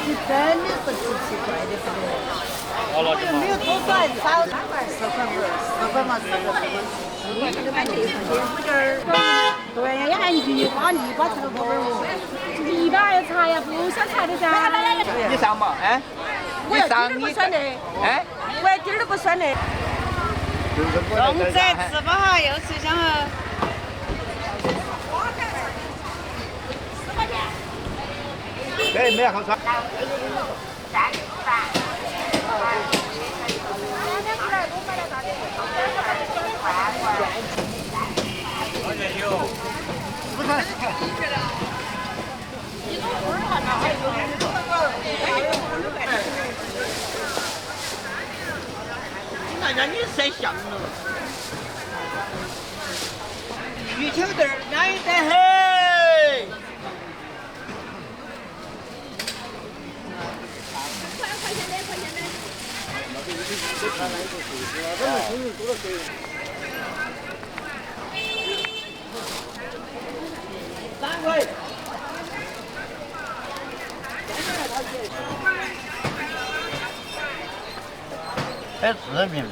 就真的不吃奇怪的不得。我又没有多少，少4块5，4块嘛，4块都买5点儿。对呀，还泥巴吃了多点哦。泥巴要查呀，不想查的噻。你上嘛，哎？我要点儿都不酸的，哎？我要点儿都不酸的。龙仔吃不好，又吃香了。对，没好吃。那让你晒香了。鱼球蛋儿安逸得很。3块。还4名。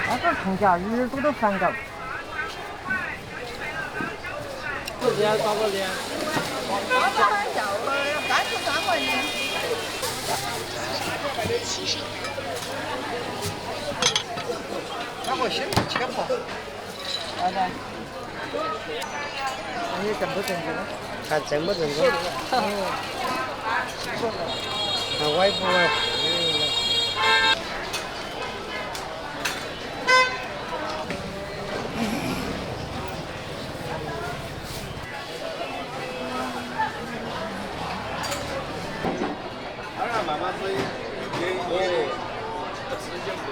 那个空调耳朵都烦搞。这边多少钱？那我先不切破。好的。那你正不正宗？看正不正宗？看歪不歪？慢慢吃，也不吃就不。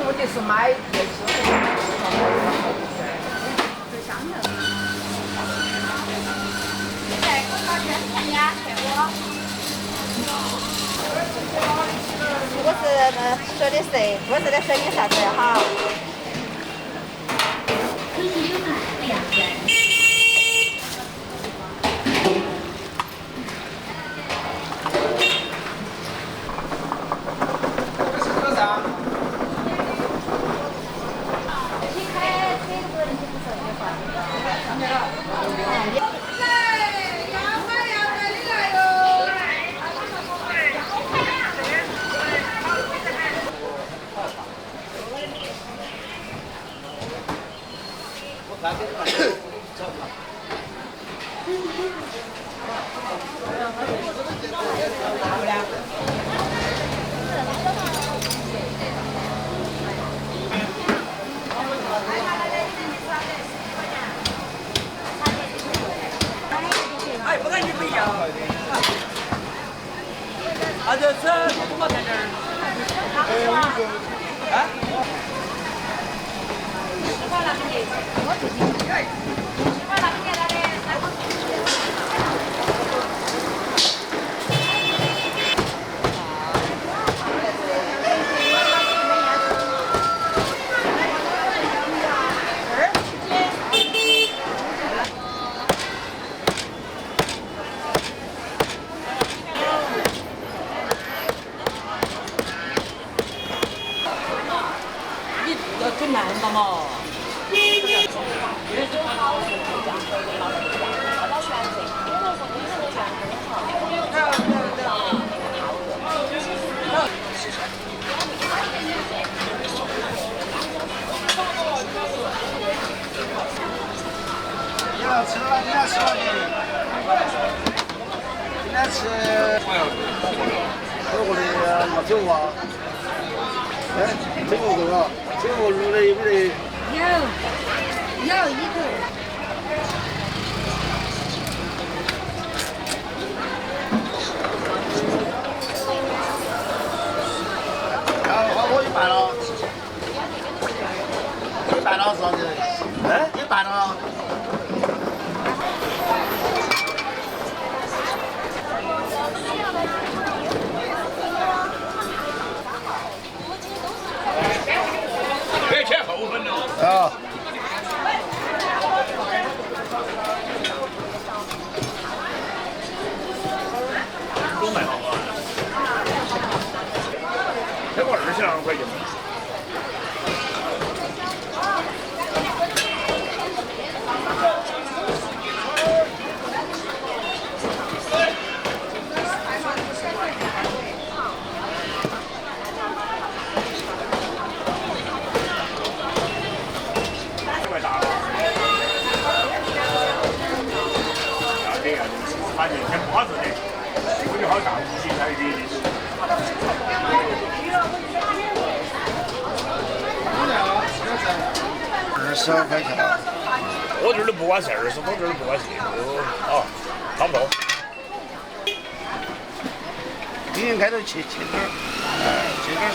我就是买最香的。我是说的是，我是在说你啥子哈？哎，不跟你不一样。啊，这吃多少钱点儿？啊？要整烂了嘛？你要吃了，你要吃了你。今天吃火锅的辣椒蛙。哎，这个够了，这个卤的有没得？有一个。饭了。别切后分了。啊。都卖好啊。这个20块钱。他年前8字的，我就好大无锡才的。22块钱。我这儿都不管是20，我这儿都不管是哦，差不多。你应该都切点儿，切点儿。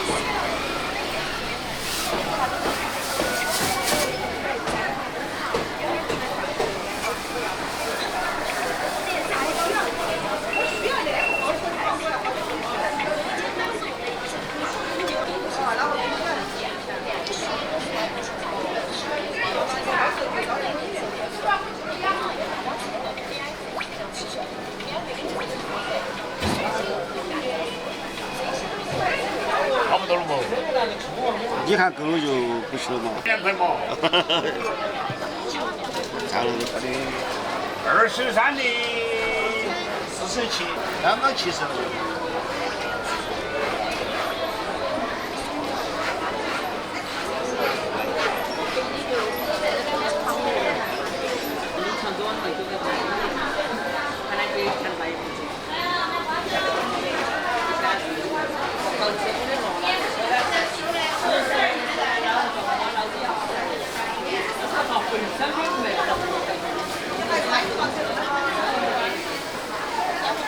差不多了嘛。你看够了就不去了嘛。2块嘛。差不多快点。23的47，刚刚70了。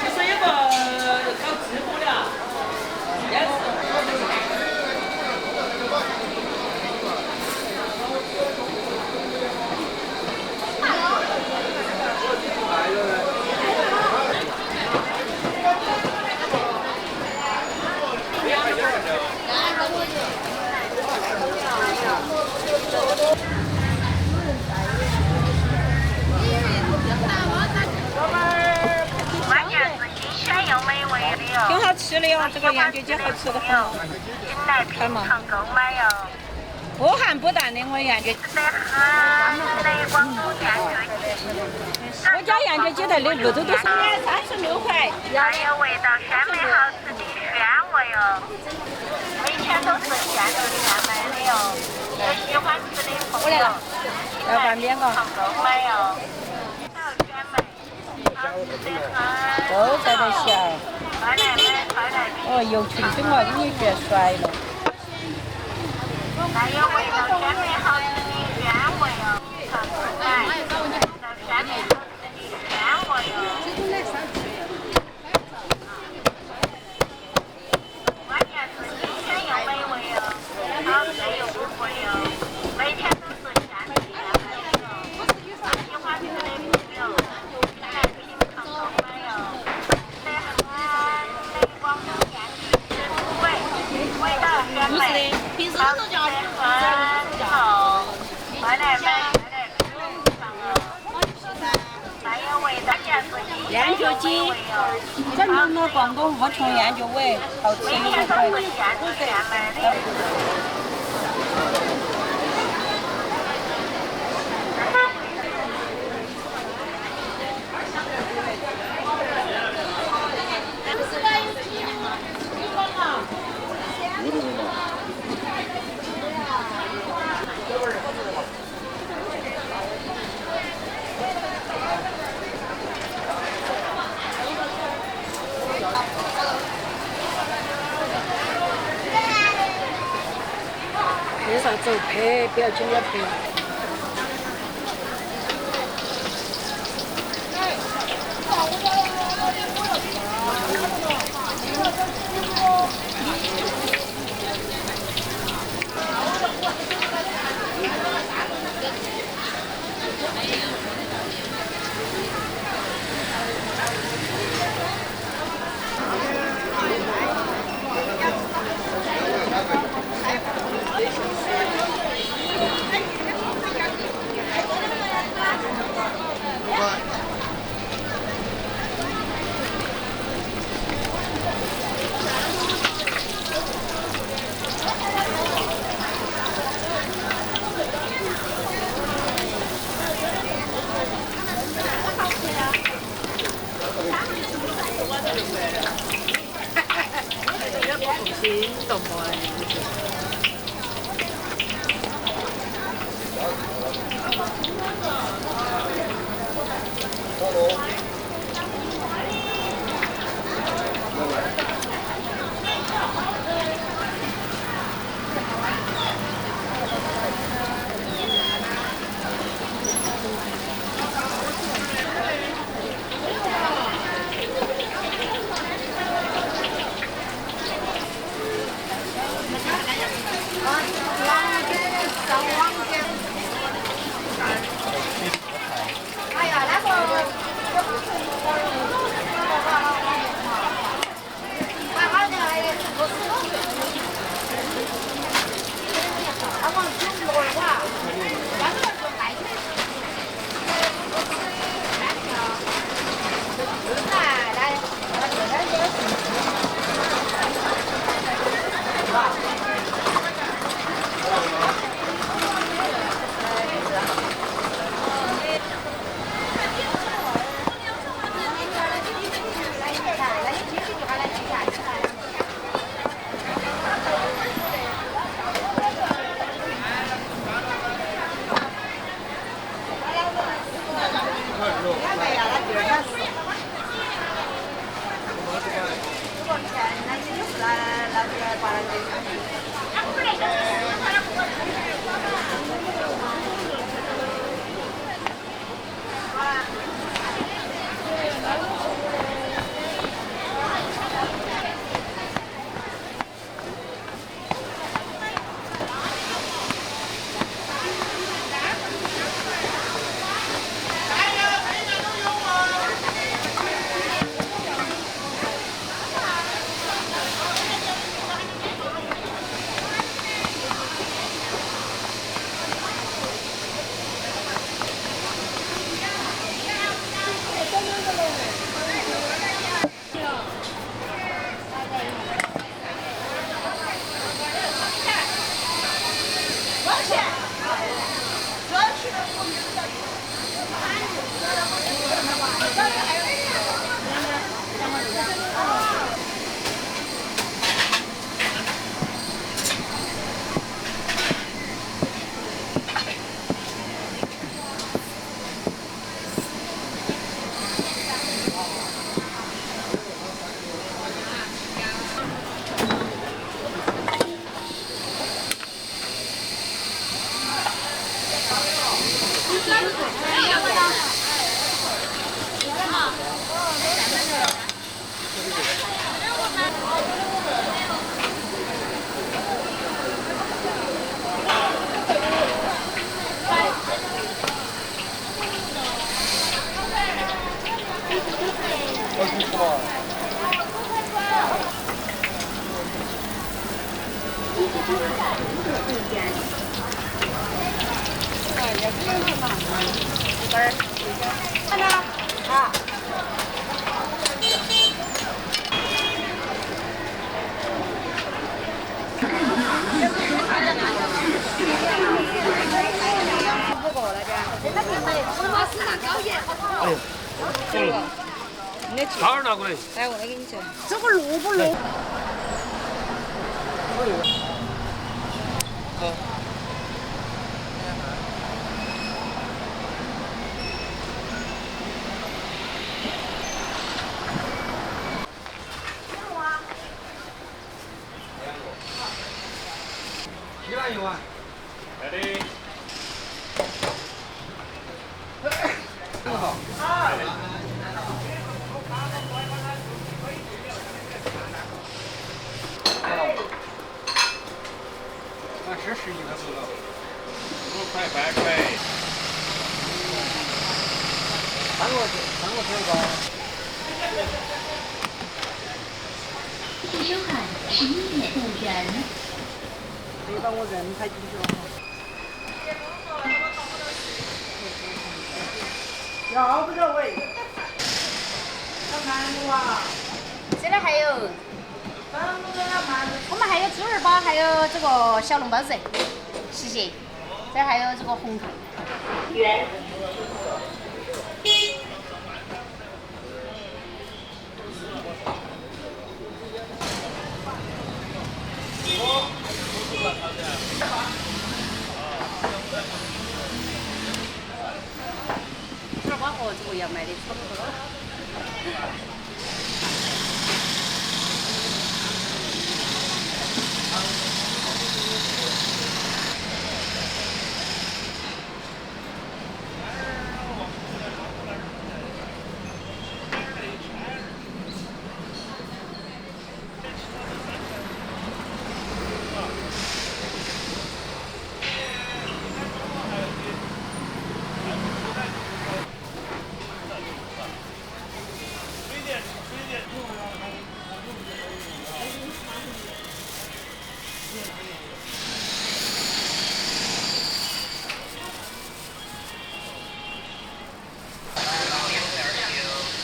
就是有个搞直播的，也是。挺好吃的哟，这个羊角鸡好吃的很。看嘛，不咸不淡的我羊角鸡。我家羊角鸡在那泸州都是36块。还有味道鲜美好吃的鲜味哦，每天都是现做现卖的哟。有喜欢吃的朋友，要拌面个。购买哟。都在这小。快来买，快来买！哦，又挺身嘛，你变帅了。还有味道鲜美好吃的鲜味哦，上来，味道鲜美好吃的鲜味哦。关键是新鲜又美味哦，好吃又不贵哦，每天都是现做现卖的哦。喜欢吃的朋友，来品尝购买哟。广东面食味道鲜美，平时都叫快来买，快来品尝哦！还有味道羊角鸡，整成了广东无穷羊角味，好吃每天都是现做现卖的。介绍走拍，不要紧要拍。什么嘞？肠儿拿过来。来，我来给你整。这个萝卜萝。一碗一碗。来的。这11块多了5块8块。3个片高。收看11点动员。可以把我人拍进去了。要不要喂？要馒头啊？这里还有，我们还有猪耳包，还有这个小笼包子，谢谢。这儿还有这个红兔。圆。哦，这个要卖的差不多了。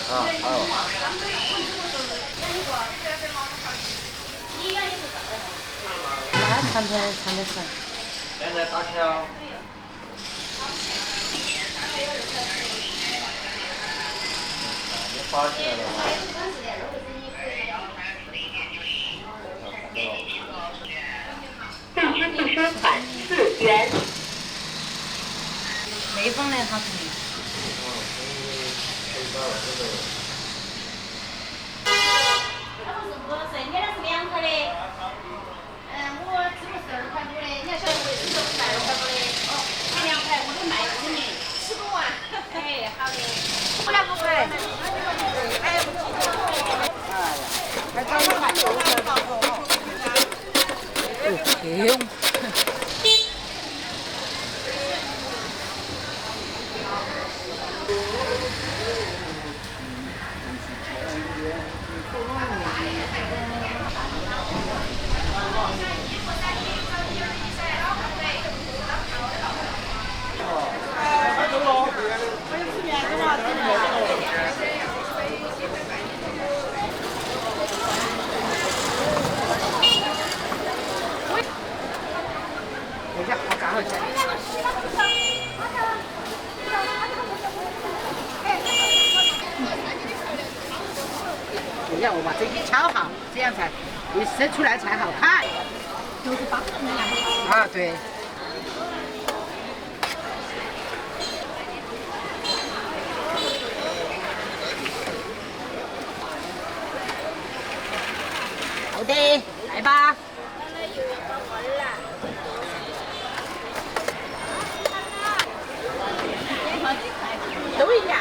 啊，还有。那馋的很。现在大桥。你发起来了吗？大支付收款4元。没风的他可以。你那是2块的，我只不12块多的，你要晓得我是12块多的，哦，才2块，我都卖给你，10公万。哎，好的。不要不贵。哎，还找你买油的。用。要我把这一敲好，这样才你生出来才好看。就是帮人那样的。啊，对。好的，来吧。都一样。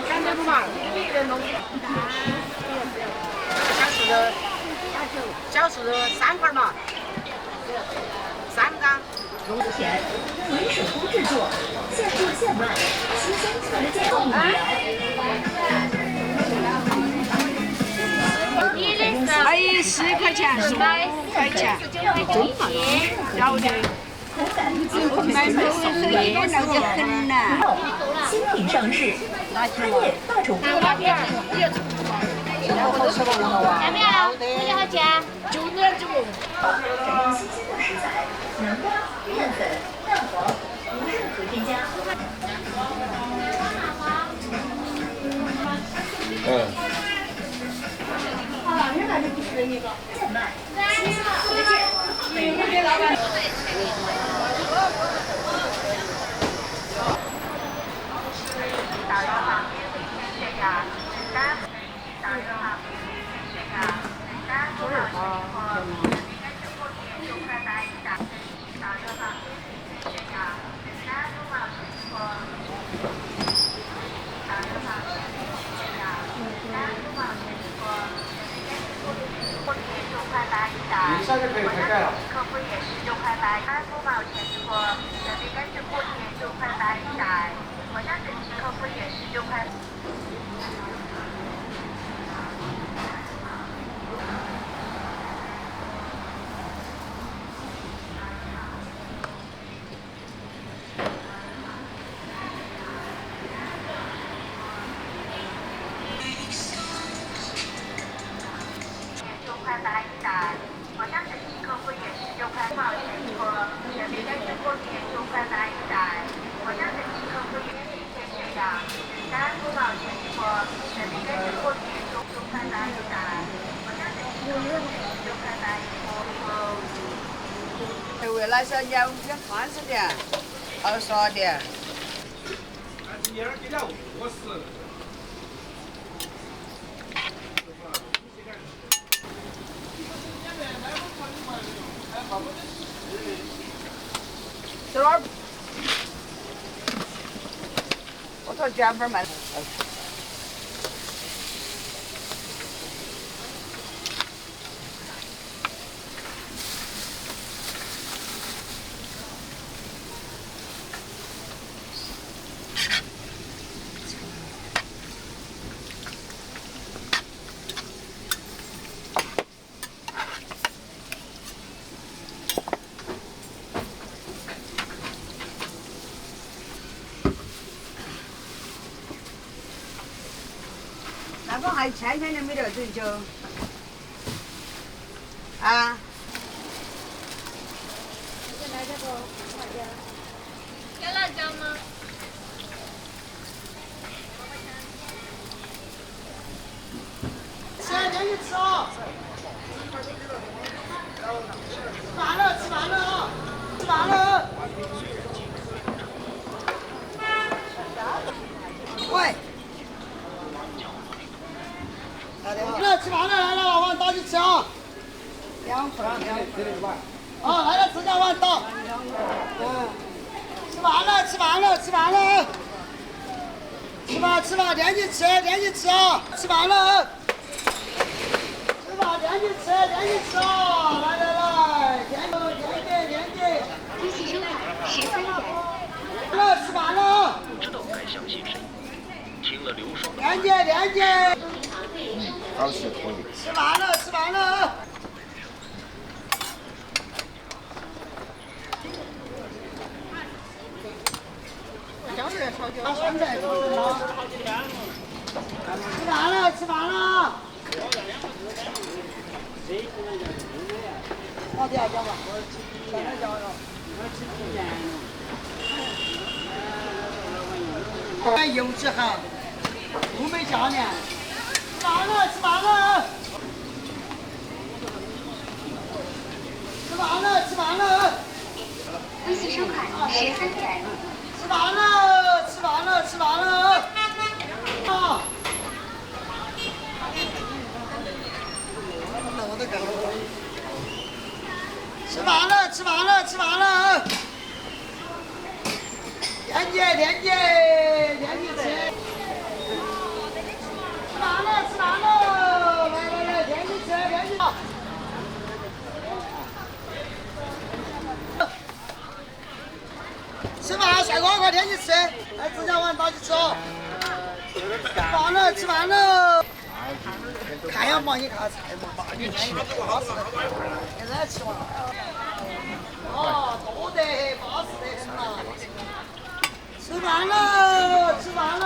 3块不嘛，一个人弄。小薯的3块嘛，3张。前纯手工制作，现做现卖，新鲜纯健康1元。哎，10块钱，15块钱，真好。要得。买没送的，那就很难。新品上市，开业大主播。要不要？这个好钱？就那种。采用新鲜的食材，南瓜、面粉、蛋黄，无任何添加。啊，原来这不是那个贱卖，新鲜可见。美国老板。一下就可以开盖了。客服也是6块8，35毛钱一个，人民币是过年6块8一袋，我家整体客服也是6块。6块8一袋，我家整体客服也是6块毛钱一个，人民币是过年6块8一袋，我家整体客服也是这样，35毛钱一个，人民币是过年6块8一袋，我家整体客服也是6块8一个。未来是要换1点，22点。这玩意儿，我说卷粉买。那个还1000的没得这就，啊。要辣椒吗？吃，连续吃啊！吃完了，吃完了啊！吃完了。喂。吃完了，来了，老王倒去吃啊！2份2碗。啊，来了，指甲碗倒。嗯。吃完了，吃完了，吃完了。吃吧，吃吧，连续吃，连续吃啊！吃完了。吃吧，连续吃，连续吃啊！来来来，连接。机器收款13元。吃完了。不知道该相信谁。听了刘爽的。连接。好吃可以。吃完了。把酸菜做成了。吃完了。好点讲吧，现在讲了。还油脂很，都没加呢。吃完了。吃完了。微信收款13元。吃完了。啊！我的狗。吃完了。连接吃。吃完了。来，连接吃。吃吧，帅哥，快连续吃。来，指甲碗倒去吃哦。吃完了。看呀嘛，你看菜嘛，你吃巴适的。现在吃完了。哦，多得很，巴适得很呐。吃完了。吃完了。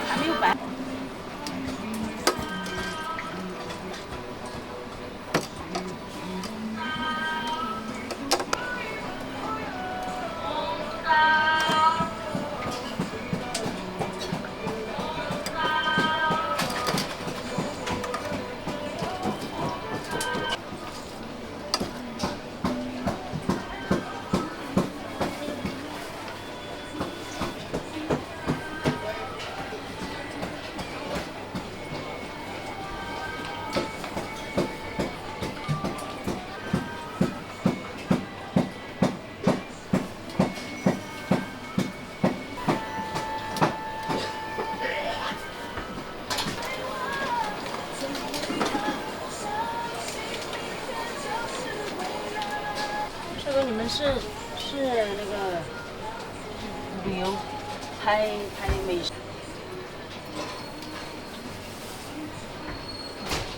还没有白。你们是那个旅游拍美食。